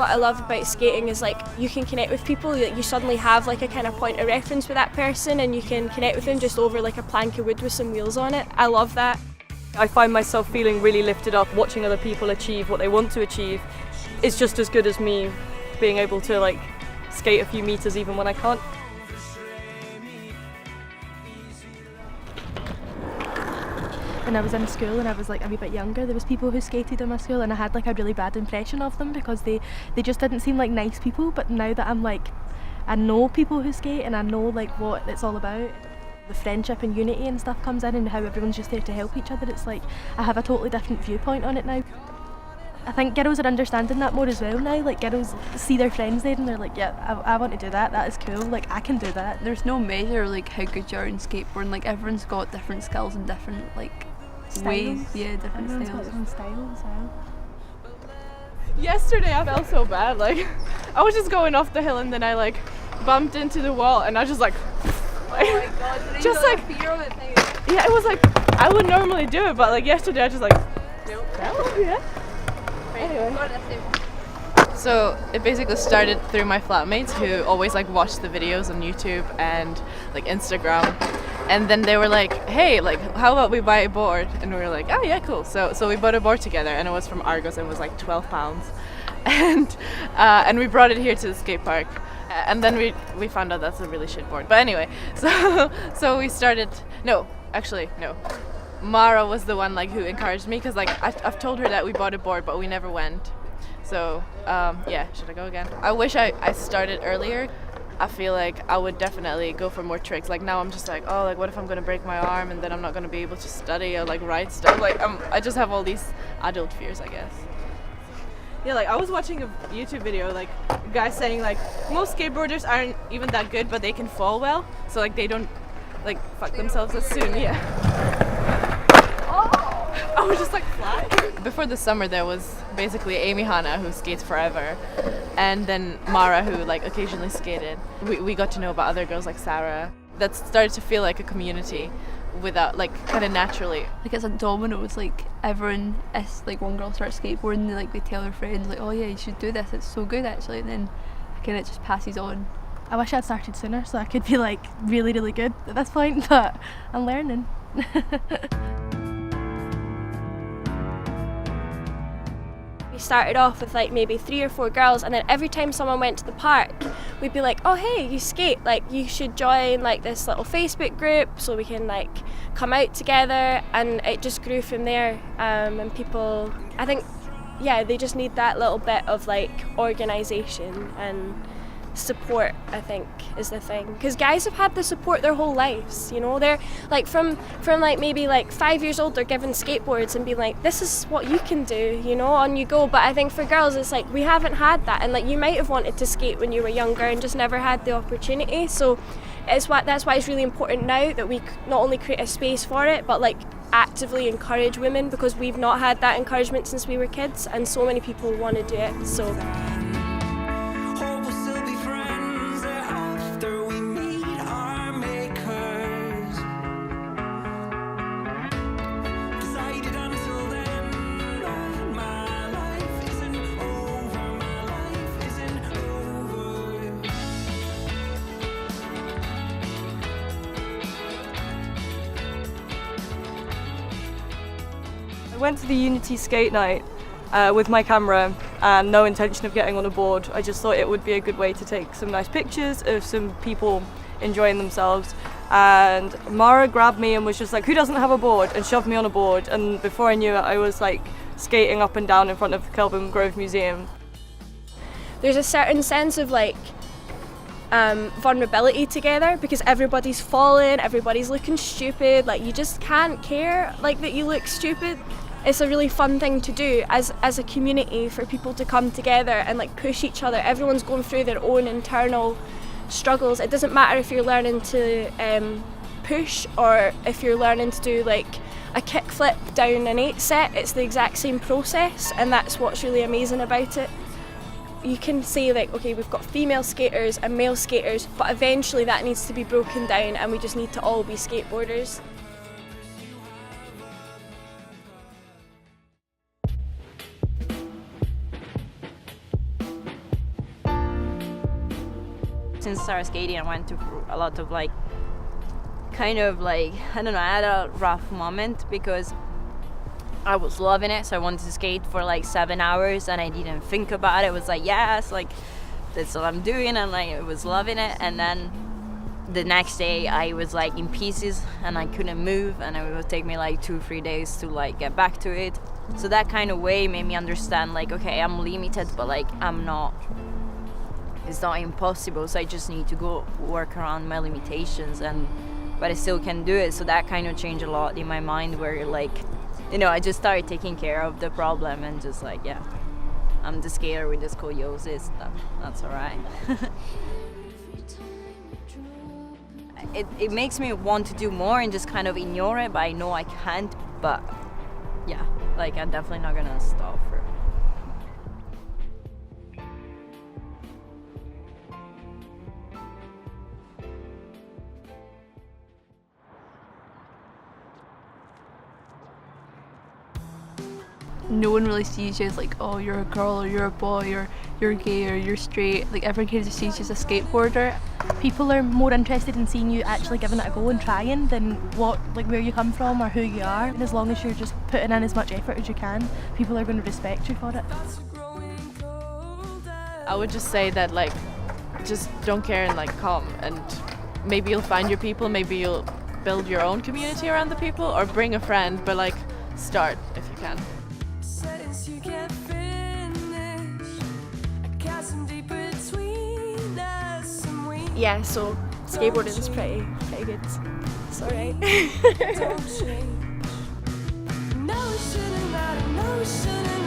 what I love about skating is like you can connect with people, you suddenly have like a kind of point of reference with that person and you can connect with them just over like a plank of wood with some wheels on it. I love that. I find myself feeling really lifted up. Watching other people achieve what they want to achieve is just as good as me being able to like skate a few meters even when I can't. When I was in school and I was like a wee bit younger, there was people who skated in my school and I had like a really bad impression of them because they just didn't seem like nice people. But now that I'm like, I know people who skate and I know like what it's all about, the friendship and unity and stuff comes in and how everyone's just there to help each other. It's like I have a totally different viewpoint on it now. I think girls are understanding that more as well now. Like girls see their friends there and they're like, yeah, I want to do that, that is cool, like I can do that. There's no measure like how good you are in skateboarding, like everyone's got different skills and different like ways, yeah, different Everyone's styles. got their own style as well. Yesterday I felt so bad, like I was just going off the hill and then I like bumped into the wall and I just like Oh my god, so just like fear of it thing. yeah, it was like I would normally do it, but like yesterday I just like yeah. Anyway. So it basically started through my flatmates who always like watch the videos on YouTube and like Instagram, and then they were like, hey, like how about we buy a board? And we were like, oh yeah, cool. So we bought a board together and it was from Argos and it was like £12 and we brought it here to the skate park. And then we found out that's a really shit board. But anyway, so we started. No, Mara was the one like who encouraged me because like I've told her that we bought a board but we never went. So yeah, should I go again? I wish I started earlier. I feel like I would definitely go for more tricks. Like now I'm just like, oh, like what if I'm gonna break my arm and then I'm not gonna be able to study or like write stuff. Like I just have all these adult fears, I guess. Yeah, like I was watching a YouTube video, like a guy saying like most skateboarders aren't even that good, but they can fall well, so like they don't like fuck themselves as soon. Yeah. Oh! I was just like flat. Before the summer, there was basically Amy Hanna who skates forever, and then Mara who like occasionally skated. We got to know about other girls like Sarah. That started to feel like a community. Without like kind of naturally, Like it's like dominoes, like everyone is like one girl starts skateboarding and like they tell their friends like, oh yeah, you should do this, it's so good actually, and then kind of just passes on. I wish I'd started sooner so I could be like really really good at this point, but I'm learning. We started off with like maybe 3 or 4 girls, and then every time someone went to the park we'd be like, oh hey, you skate, like you should join like this little Facebook group so we can like come out together, and it just grew from there. And people, I think, yeah, they just need that little bit of like organisation and support, I think, is the thing, because guys have had the support their whole lives, you know. They're like from like maybe like 5 years old, they're given skateboards and being like, this is what you can do, you know, on you go. But I think for girls it's like we haven't had that, and like you might have wanted to skate when you were younger and just never had the opportunity. So that's why it's really important now that we not only create a space for it but like actively encourage women, because we've not had that encouragement since we were kids and so many people want to do it. So I went to the Unity skate night with my camera and no intention of getting on a board. I just thought it would be a good way to take some nice pictures of some people enjoying themselves. And Mara grabbed me and was just like, who doesn't have a board? And shoved me on a board. And before I knew it, I was like skating up and down in front of the Kelvin Grove Museum. there's a certain sense of like vulnerability together, because everybody's falling, everybody's looking stupid, like you just can't care like that you look stupid. It's a really fun thing to do as a community, for people to come together and like push each other. Everyone's going through their own internal struggles. It doesn't matter if you're learning to push or if you're learning to do like a kickflip down an 8 set. It's the exact same process, and that's what's really amazing about it. You can say like, okay, we've got female skaters and male skaters, but eventually that needs to be broken down and we just need to all be skateboarders. Since I started skating, I went through a lot of like, kind of like, I don't know, I had a rough moment because I was loving it. So I wanted to skate for like 7 hours and I didn't think about it. It was like, yes, like that's what I'm doing, and like I was loving it. And then the next day I was like in pieces and I couldn't move, and it would take me like 2-3 days to like get back to it. So that kind of way made me understand like, okay, I'm limited, but like I'm not, it's not impossible, so I just need to go work around my limitations, and but I still can do it. So that kind of changed a lot in my mind, where like, you know, I just started taking care of the problem and just like, yeah, I'm the skater with the scoliosis, that's all right. It makes me want to do more and just kind of ignore it, but I know I can't. But yeah, like I'm definitely not gonna stop for it. No one really sees you as like, oh, you're a girl or you're a boy or you're gay or you're straight. Like everyone kind of sees you as a skateboarder. People are more interested in seeing you actually giving it a go and trying than what, like where you come from or who you are. And as long as you're just putting in as much effort as you can, people are going to respect you for it. I would just say that like, just don't care and like come, and maybe you'll find your people, maybe you'll build your own community around the people, or bring a friend, but like start if you can. Yeah, so skateboarding is pretty good. It's alright. No, we shouldn't, no, we shouldn't.